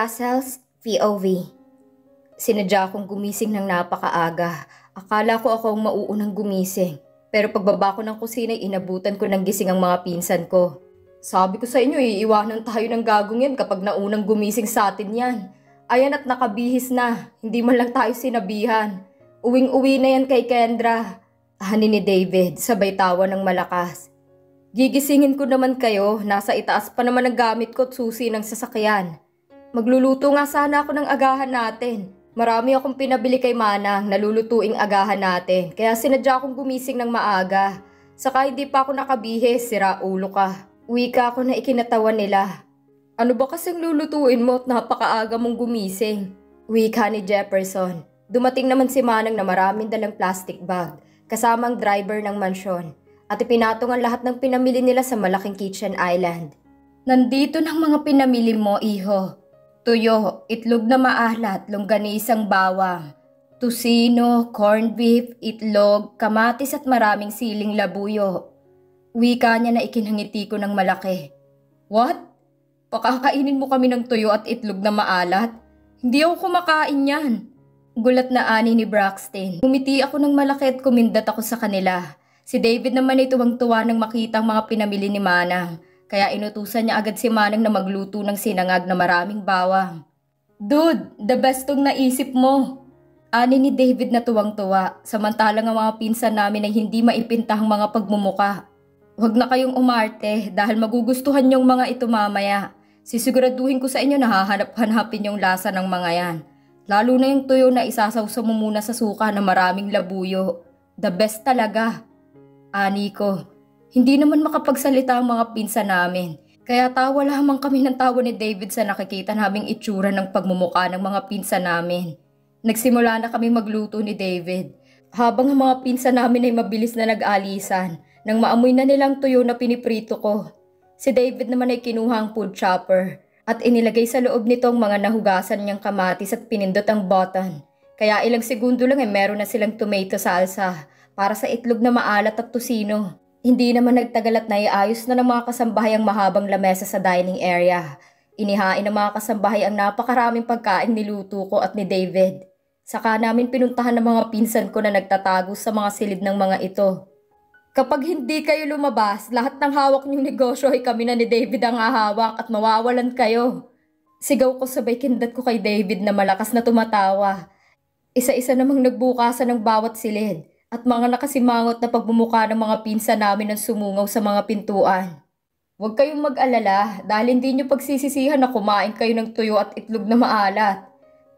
Russell's POV. Sinadya akong gumising ng napakaaga. Akala ko ako ang mauunang gumising. Pero pagbaba ko ng kusina, inabutan ko ng gising ang mga pinsan ko. Sabi ko sa inyo, iiwanan tayo ng gagong yan kapag naunang gumising sa atin yan. Ayan at nakabihis na, hindi man lang tayo sinabihan. Uwing-uwi na yan kay Kendra. Ani ni David, sabay tawa ng malakas. Gigisingin ko naman kayo, nasa itaas pa naman ang gamit ko at susi ng sasakyan. Magluluto nga sana ako ng agahan natin. Marami akong pinabili kay Manang, nalulutuing agahan natin. Kaya sinadya akong gumising ng maaga. Saka hindi pa ako nakabihis, sira ulo ka. Wika ako na ikinatawan nila. Ano ba kasing lulutuin mo at napakaaga mong gumising? Wika ni Jefferson. Dumating naman si Manang na maraming dalang plastic bag, kasamang driver ng mansyon. At ipinatong ang lahat ng pinamili nila sa malaking kitchen island. Nandito ng mga pinamili mo, iho. Tuyo, itlog na maalat, longganisang bawang, tusino, corned beef, itlog, kamatis at maraming siling labuyo. Wika niya na ikinangiti ko ng malaki. What? Pakakainin mo kami ng tuyo at itlog na maalat? Hindi ako kumakain yan. Gulat na ani ni Braxton. Umiti ako ng malaki at kumindat ako sa kanila. Si David naman ay tuwang-tuwa nang makita ang mga pinamili ni Manang. Kaya inutusan niya agad si Manang na magluto ng sinangag na maraming bawang. Dude, the best tong naisip mo. Ani ni David na tuwang-tuwa, samantalang ang mga pinsan namin ay hindi maipintahang mga pagmumuka. Huwag na kayong umarte dahil magugustuhan yung mga ito mamaya. Sisiguraduhin ko sa inyo na hahanap-hanapin yung lasa ng mga yan. Lalo na yung tuyo na isasawsaw mo muna sa suka na maraming labuyo. The best talaga. Ani ko. Hindi naman makapagsalita ang mga pinsan namin. Kaya tawa lamang kami ng tawa ni David sa nakikita naming itsura ng pagmumukha ng mga pinsan namin. Nagsimula na kami magluto ni David. Habang ang mga pinsan namin ay mabilis na nag-alisan, nang maamoy na nilang tuyo na piniprito ko. Si David naman ay kinuha ang food chopper at inilagay sa loob nito ang mga nahugasan niyang kamatis at pinindot ang button. Kaya ilang segundo lang ay meron na silang tomato salsa para sa itlog na maalat at tusino. Hindi naman nagtagal at naiayos na ng mga kasambahay ang mahabang lamesa sa dining area. Inihain ng mga kasambahay ang napakaraming pagkain niluto ko at ni David. Saka namin pinuntahan ng mga pinsan ko na nagtatago sa mga silid ng mga ito. Kapag hindi kayo lumabas, lahat ng hawak niyong negosyo ay kami na ni David ang hahawak at mawawalan kayo. Sigaw ko sabay kindat ko kay David na malakas na tumatawa. Isa-isa namang nagbukasan ng bawat silid. At mga nakasimangot na pagbumuka ng mga pinsan namin ang sumungaw sa mga pintuan. Huwag kayong mag-alala dahil hindi nyo pagsisisihan na kumain kayo ng tuyo at itlog na maalat.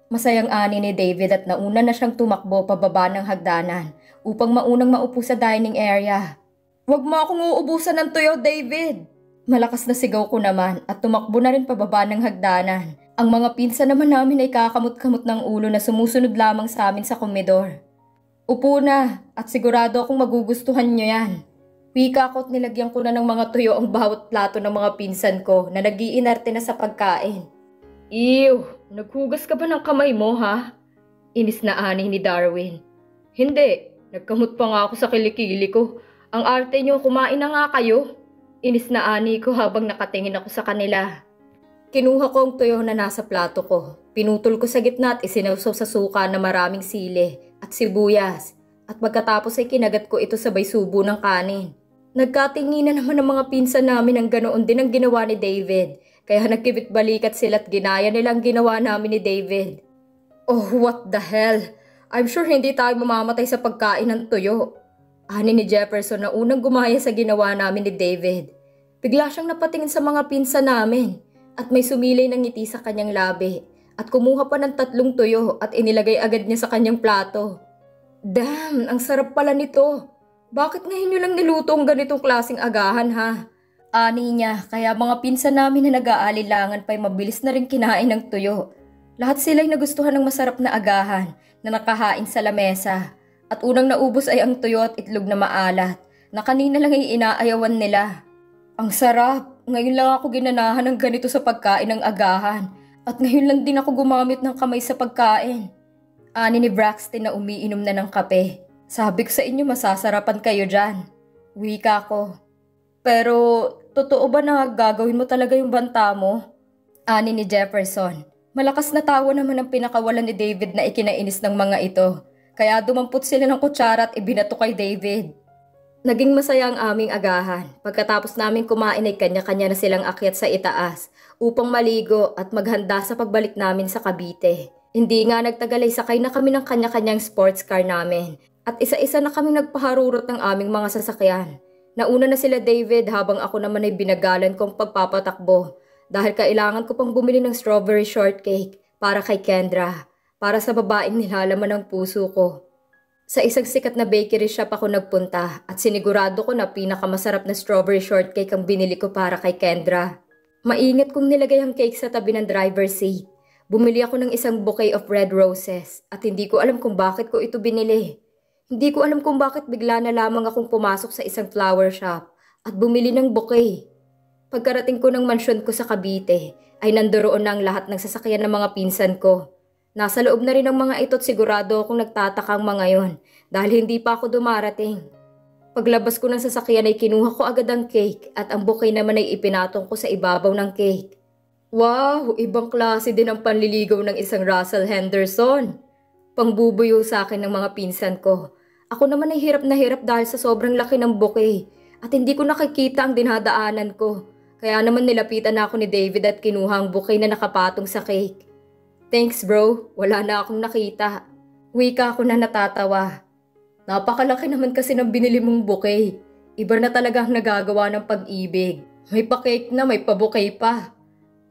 Masayang ani ni David at nauna na siyang tumakbo pababa ng hagdanan upang maunang maupo sa dining area. Huwag mo akong uubusan ng tuyo, David! Malakas na sigaw ko naman at tumakbo na rin pababa ng hagdanan. Ang mga pinsan naman namin ay kakamot-kamot ng ulo na sumusunod lamang sa amin sa komedor. Upo na at sigurado akong magugustuhan nyo yan. Wika ko at nilagyan ko na ng mga tuyo ang bawat plato ng mga pinsan ko na nag-iinarte na sa pagkain. Ew, naghugas ka ba ng kamay mo ha? Inis na ani ni Darwin. Hindi, nagkamot pa nga ako sa kilikili ko. Ang arte nyo, kumain na nga kayo. Inis na ani ko habang nakatingin ako sa kanila. Kinuha ko ang tuyo na nasa plato ko. Pinutol ko sa gitna at isinawsaw sa suka na maraming sili at sibuyas. At pagkatapos ay kinagat ko ito sabay subo ng kanin. Nagkatinginan naman ng mga pinsan namin ang ganoon din ang ginawa ni David. Kaya nagkibit balikat sila at ginaya nilang ginawa namin ni David. Oh, what the hell? I'm sure hindi tayo mamamatay sa pagkain ng tuyo. Ani ni Jefferson na unang gumaya sa ginawa namin ni David. Bigla siyang napatingin sa mga pinsan namin. At may sumilay ng ngiti sa kanyang labi. At kumuha pa ng 3 tuyo at inilagay agad niya sa kanyang plato. Damn, ang sarap pala nito. Bakit ngayon nyo lang niluto ang ganitong klaseng agahan ha? Ani niya, kaya mga pinsan namin na nag-aalilangan pa'y mabilis na rin kinain ng tuyo. Lahat sila'y nagustuhan ng masarap na agahan na nakahain sa lamesa. At unang naubos ay ang tuyo at itlog na maalat na kanina lang ay inaayawan nila. Ang sarap! Ngayon lang ako ginanahan ng ganito sa pagkain ng agahan. At ngayon lang din ako gumamit ng kamay sa pagkain. Ani ni Braxton na umiinom na ng kape. Sabi ko sa inyo masasarapan kayo dyan. Wika ko. Pero totoo ba na gagawin mo talaga yung banta mo? Ani ni Jefferson. Malakas na tawa naman ang pinakawalan ni David na ikinainis ng mga ito. Kaya dumampot sila ng kutsara at ibinato kay David. Naging masaya ang aming agahan. Pagkatapos namin kumain ay kanya-kanya na silang akyat sa itaas upang maligo at maghanda sa pagbalik namin sa Cavite. Hindi nga nagtagal ay sakay na kami ng kanya-kanyang sports car namin at isa-isa na kami nagpaharurot ng aming mga sasakyan. Nauna na sila David habang ako naman ay binagalan kong pagpapatakbo dahil kailangan ko pang bumili ng strawberry shortcake para kay Kendra, para sa babaeng nilalaman ng puso ko. Sa isang sikat na bakery shop ako nagpunta at sinigurado ko na pinakamasarap na strawberry shortcake ang binili ko para kay Kendra. Maingat kong nilagay ang cake sa tabi ng driver's seat. Bumili ako ng isang bouquet of red roses at hindi ko alam kung bakit ko ito binili. Hindi ko alam kung bakit bigla na lamang akong pumasok sa isang flower shop at bumili ng bouquet. Pagkarating ko ng mansyon ko sa Cavite ay nandoon na ang lahat ng sasakyan ng mga pinsan ko. Nasa loob na rin ang mga ito at sigurado akong nagtatakang mga yon dahil hindi pa ako dumarating. Paglabas ko ng sasakyan ay kinuha ko agad ang cake at ang bouquet naman ay ipinatong ko sa ibabaw ng cake. Wow! Ibang klase din ang panliligaw ng isang Russell Henderson. Pangbubuyo sa akin ng mga pinsan ko. Ako naman ay hirap na hirap dahil sa sobrang laki ng bouquet at hindi ko nakikita ang dinadaanan ko. Kaya naman nilapitan na ako ni David at kinuha ang bouquet na nakapatong sa cake. Thanks bro, wala na akong nakita. Wika ako na natatawa. Napakalaki naman kasi ng binili mong bouquet. Iba na talaga ang nagagawa ng pag-ibig. May pa-cake na, may pa-bouquet pa.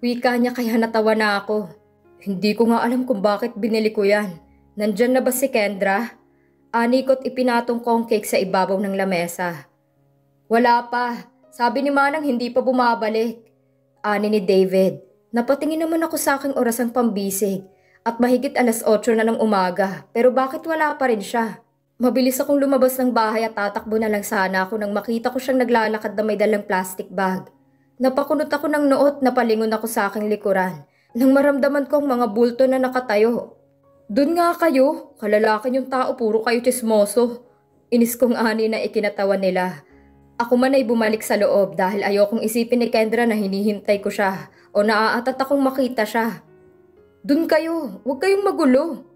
Wika niya kaya natawa na ako. Hindi ko nga alam kung bakit binili ko yan. Nandyan na ba si Kendra? Anikot ipinatong ko ang cake sa ibabaw ng lamesa. Wala pa. Sabi ni Manang hindi pa bumabalik. Ani ni David. Napatingin naman ako sa aking orasang pambisig at mahigit 8:00 na ng umaga pero bakit wala pa rin siya? Mabilis akong lumabas ng bahay at tatakbo na lang sana ako nang makita ko siyang naglalakad na may dalang plastic bag. Napakunot ako ng noot na palingon ako sa aking likuran nang maramdaman ko ang mga bulto na nakatayo. Doon nga kayo, kalalakan yung tao, puro kayo tsismoso. Inis kong ani na ikinatawa nila. Ako man ay bumalik sa loob dahil ayokong isipin ni Kendra na hinihintay ko siya o naaatat akong makita siya. Doon kayo, huwag kayong magulo.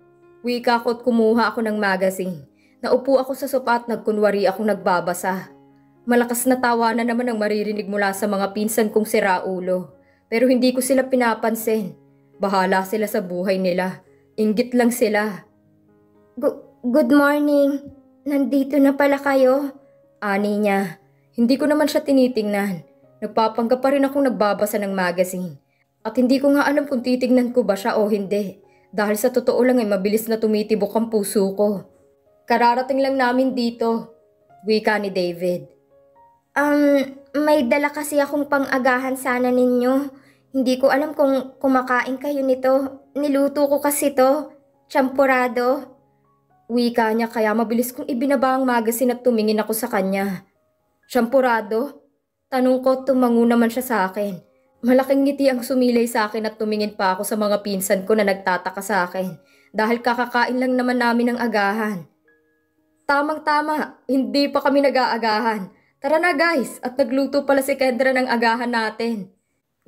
Wika ko at kumuha ako ng magazine. Naupo ako sa sopa at nagkunwari akong nagbabasa. Malakas na tawa na naman ang maririnig mula sa mga pinsan kong siraulo. Pero hindi ko sila pinapansin. Bahala sila sa buhay nila. Inggit lang sila. Good morning. Nandito na pala kayo? Ani niya. Hindi ko naman siya tinitingnan. Nagpapanggap pa rin akong nagbabasa ng magazine. At hindi ko nga alam kung titignan ko ba siya o hindi. Dahil sa totoo lang ay mabilis na tumitibok ang puso ko. Kararating lang namin dito. Wika ni David. May dala kasi akong pang-agahan sana ninyo. Hindi ko alam kung kumakain kayo nito. Niluto ko kasi to. Champurado. Wika niya kaya mabilis kong ibinaba ang magazine at tumingin ako sa kanya. Champurado? Tanong ko, tumango naman siya sa akin. Malaking ngiti ang sumilay sa akin at tumingin pa ako sa mga pinsan ko na nagtataka sa akin. Dahil kakakain lang naman namin ng agahan. Tamang-tama, hindi pa kami nag-aagahan. Tara na guys, at nagluto pala si Kendra ng agahan natin.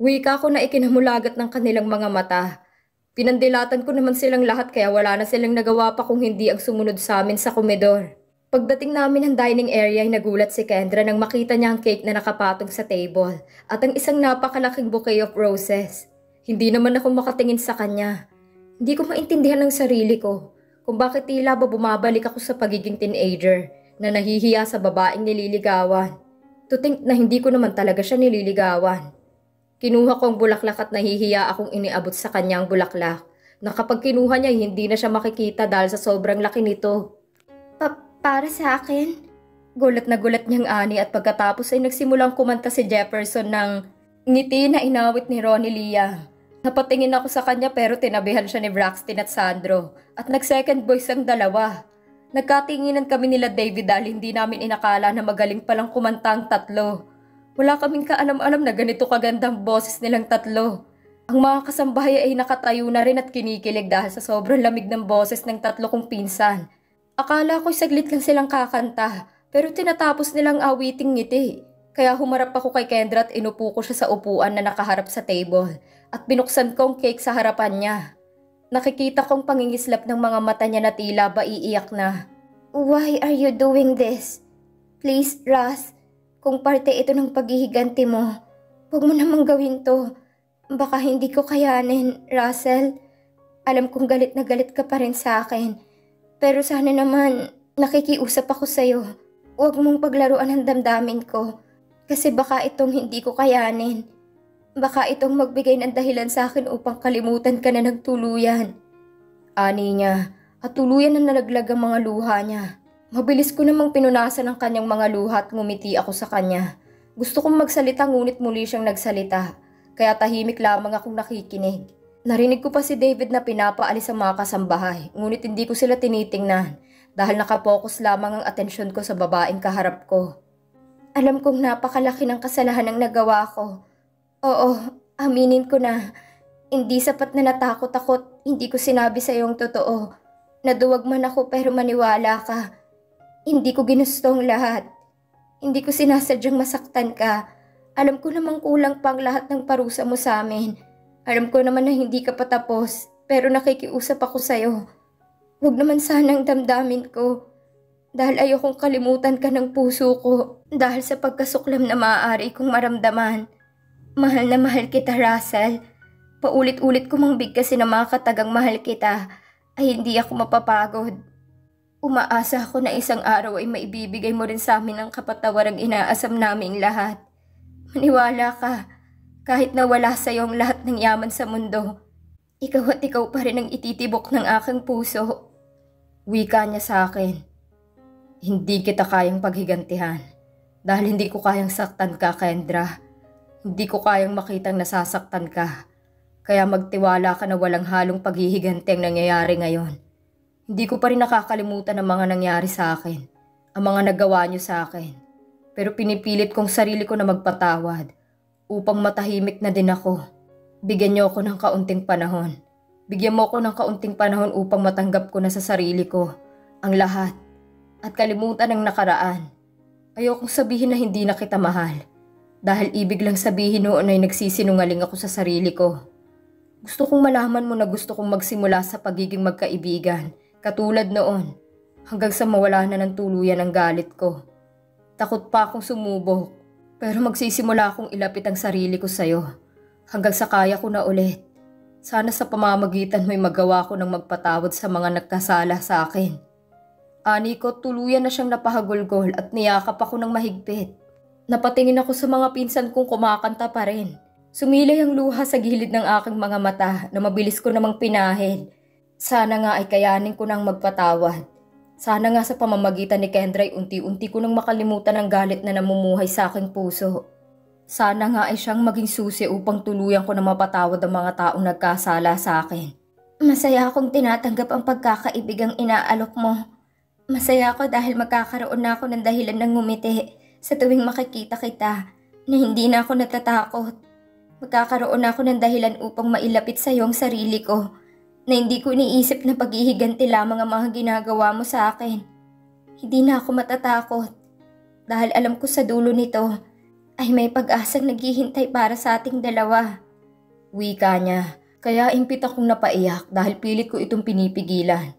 Wika ko na ikinamulagat ng kanilang mga mata. Pinandilatan ko naman silang lahat kaya wala na silang nagawa pa kung hindi ang sumunod sa amin sa komedor. Pagdating namin ng dining area ay nagulat si Kendra nang makita niya ang cake na nakapatong sa table at ang isang napakalaking bouquet of roses. Hindi naman ako makatingin sa kanya. Hindi ko maintindihan ang sarili ko kung bakit tila ba bumabalik ako sa pagiging teenager na nahihiya sa babaeng nililigawan. To think na hindi ko naman talaga siya nililigawan. Kinuha ko ang bulaklak at nahihiya akong iniabot sa kanya ang bulaklak na kapag kinuha niya hindi na siya makikita dahil sa sobrang laki nito. Para sa akin? Gulat na gulat niyang ani at pagkatapos ay nagsimulang kumanta si Jefferson ng ngiti na inawit ni Ronnie Liang. Napatingin ako sa kanya pero tinabihan siya ni Braxton at Sandro at nag-second voice ang dalawa. Nagkatinginan kami nila David dahil hindi namin inakala na magaling palang kumanta ang tatlo. Wala kaming kaalam-alam na ganito kagandang boses nilang tatlo. Ang mga kasambahay ay nakatayo na rin at kinikilig dahil sa sobrang lamig ng boses ng tatlo kong pinsan. Akala ko'y saglit lang silang kakanta pero tinatapos nilang awiting ngiti. Kaya humarap ako kay Kendra at inupo ko siya sa upuan na nakaharap sa table at binuksan ko ang cake sa harapan niya. Nakikita kong pangingislap ng mga mata niya na tila ba iiyak na. Why are you doing this? Please, Ras, kung parte ito ng paghihiganti mo, huwag mo namang gawin to. Baka hindi ko kayanin, Russell. Alam kong galit na galit ka pa rin sa akin. Pero sana naman, nakikiusap ako sa'yo. Huwag mong paglaruan ang damdamin ko. Kasi baka itong hindi ko kayanin. Baka itong magbigay ng dahilan sa akin upang kalimutan ka na nagtuluyan. Ani niya, at tuluyan na nalaglag ang mga luha niya. Mabilis ko namang pinunasan ang kanyang mga luha at ngumiti ako sa kanya. Gusto kong magsalita ngunit muli siyang nagsalita. Kaya tahimik lamang akong nakikinig. Narinig ko pa si David na pinapaalis ang mga kasambahay, ngunit hindi ko sila tinitingnan dahil nakapokus lamang ang atensyon ko sa babaeng kaharap ko. Alam kong napakalaki ng kasalahan ang nagawa ko. Oo, aminin ko na. Hindi sapat na natakot ako't hindi ko sinabi sa iyong totoo. Naduwag man ako pero maniwala ka. Hindi ko ginusto ang lahat. Hindi ko sinasadyang masaktan ka. Alam ko namang kulang pang lahat ng parusa mo sa amin. Alam ko naman na hindi ka patapos, pero nakikiusap ako sa'yo. Huwag naman sanang damdamin ko. Dahil ayokong kalimutan ka ng puso ko. Dahil sa pagkasuklam na maaari kong maramdaman. Mahal na mahal kita, Russell. Paulit-ulit ko mang bigkasin na mga katagang mahal kita, ay hindi ako mapapagod. Umaasa ako na isang araw ay maibibigay mo rin sa amin ang kapatawarang inaasam naming lahat. Maniwala ka, kahit na wala sa iyo ang lahat ng yaman sa mundo, ikaw at ikaw pa rin ang ititibok ng aking puso. Wika niya sa akin. Hindi kita kayang paghigantihan dahil hindi ko kayang saktan ka, Kendra. Hindi ko kayang makitang nasasaktan ka. Kaya magtiwala ka na walang halong paghihiganti ang nangyayari ngayon. Hindi ko pa rin nakakalimutan ang mga nangyari sa akin, ang mga nagawa niyo sa akin. Pero pinipilit kong sarili ko na magpatawad upang matahimik na din ako. Bigyan niyo ako ng kaunting panahon. Bigyan mo ako ng kaunting panahon upang matanggap ko na sa sarili ko ang lahat at kalimutan ang nakaraan. Ayokong sabihin na hindi na kita mahal dahil ibig lang sabihin noon ay nagsisinungaling ako sa sarili ko. Gusto kong malaman mo na gusto kong magsimula sa pagiging magkaibigan katulad noon hanggang sa mawala na ng tuluyan ang galit ko. Takot pa akong sumubok, pero magsisimula akong ilapit ang sarili ko sa'yo hanggang sa kaya ko na ulit. Sana sa pamamagitan mo'y magawa ko ng magpatawad sa mga nagkasala sa akin. Ani ko, tuluyan na siyang napahagulgol at niyakap ako ng mahigpit. Napatingin ako sa mga pinsan kong kumakanta pa rin. Sumilay ang luha sa gilid ng aking mga mata na mabilis ko namang pinahid. Sana nga ay kayanin ko nang magpatawad. Sana nga sa pamamagitan ni Kendra ay unti-unti ko nang makalimutan ang galit na namumuhay sa aking puso. Sana nga ay siyang maging susi upang tuluyan ko na mapatawad ang mga taong nagkasala sa akin. Masaya akong tinatanggap ang pagkakaibigang inaalok mo. Masaya ako dahil magkakaroon na ako ng dahilan ng ngumiti sa tuwing makikita kita na hindi na ako natatakot. Magkakaroon na ako ng dahilan upang mailapit sa iyong sarili ko na hindi ko iniisip na paghihiganti lamang ang mga ginagawa mo sa akin. Hindi na ako matatakot dahil alam ko sa dulo nito ay may pag-asang naghihintay para sa ating dalawa. Wika niya, kaya impit akong napaiyak dahil pilit ko itong pinipigilan.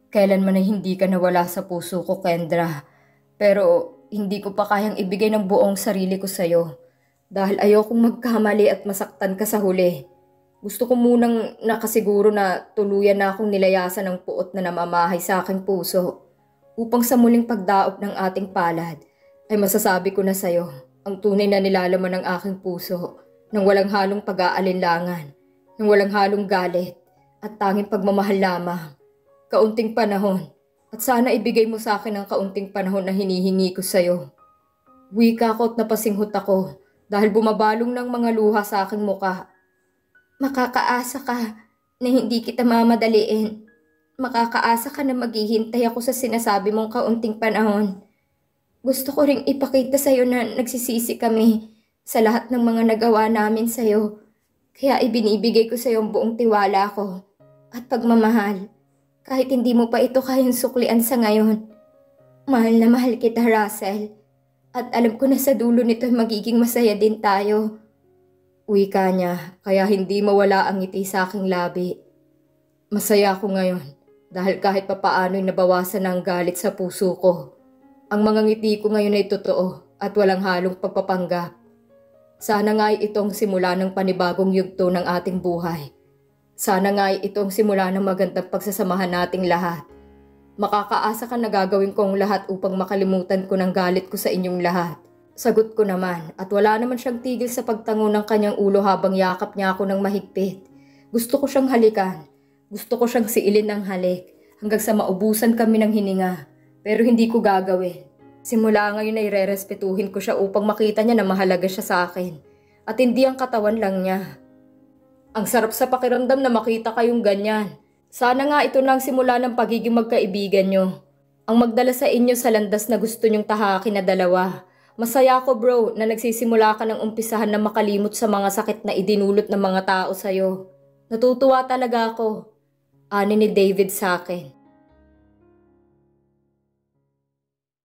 Kailanman ay hindi ka nawala sa puso ko, Kendra, pero hindi ko pa kayang ibigay ng buong sarili ko sa'yo dahil ayokong magkamali at masaktan ka sa huli. Gusto ko munang nakasiguro na tuluyan na akong nilayasan ng puot na namamahay sa aking puso upang sa muling pagdaop ng ating palad ay masasabi ko na sa'yo ang tunay na nilalaman ng aking puso nang walang halong pag-aalinlangan, nang walang halong galit at tanging pagmamahal lamang. Kaunting panahon at sana ibigay mo sa akin ang kaunting panahon na hinihingi ko sa'yo. Wika ko at napasinghot ako dahil bumabalong ng mga luha sa aking muka. Makakaasa ka na hindi kita mamadaliin. Makakaasa ka na maghihintay ako sa sinasabi mong kaunting panahon. Gusto ko ring ipakita sa'yo na nagsisisi kami sa lahat ng mga nagawa namin sa'yo. Kaya ibinibigay ko sa'yo ang buong tiwala ko at pagmamahal. Kahit hindi mo pa ito kayang suklian sa ngayon. Mahal na mahal kita, Russell. At alam ko na sa dulo nito magiging masaya din tayo. Wika niya, kaya hindi mawala ang ngiti sa aking labi. Masaya ako ngayon dahil kahit papaano'y nabawasan ang galit sa puso ko. Ang mga ngiti ko ngayon ay totoo at walang halong pagpapanggap. Sana nga ay itong simula ng panibagong yugto ng ating buhay. Sana nga ay itong simula ng magandang pagsasamahan nating lahat. Makakaasa ka na gagawin ko ang lahat upang makalimutan ko ng galit ko sa inyong lahat. Sagot ko naman at wala naman siyang tigil sa pagtango ng kanyang ulo habang yakap niya ako ng mahigpit. Gusto ko siyang halikan. Gusto ko siyang siilin ng halik hanggang sa maubusan kami ng hininga. Pero hindi ko gagawin. Simula ngayon ay rerespetuhin ko siya upang makita niya na mahalaga siya sa akin. At hindi ang katawan lang niya. Ang sarap sa pakiramdam na makita kayong ganyan. Sana nga ito na ang simula ng pagiging magkaibigan nyo. Ang magdala sa inyo sa landas na gusto nyong tahakin na dalawa. Masaya ako bro na nagsisimula ka ng umpisahan na makalimot sa mga sakit na idinulot ng mga tao sa'yo. Natutuwa talaga ako. Ani ni David sa akin.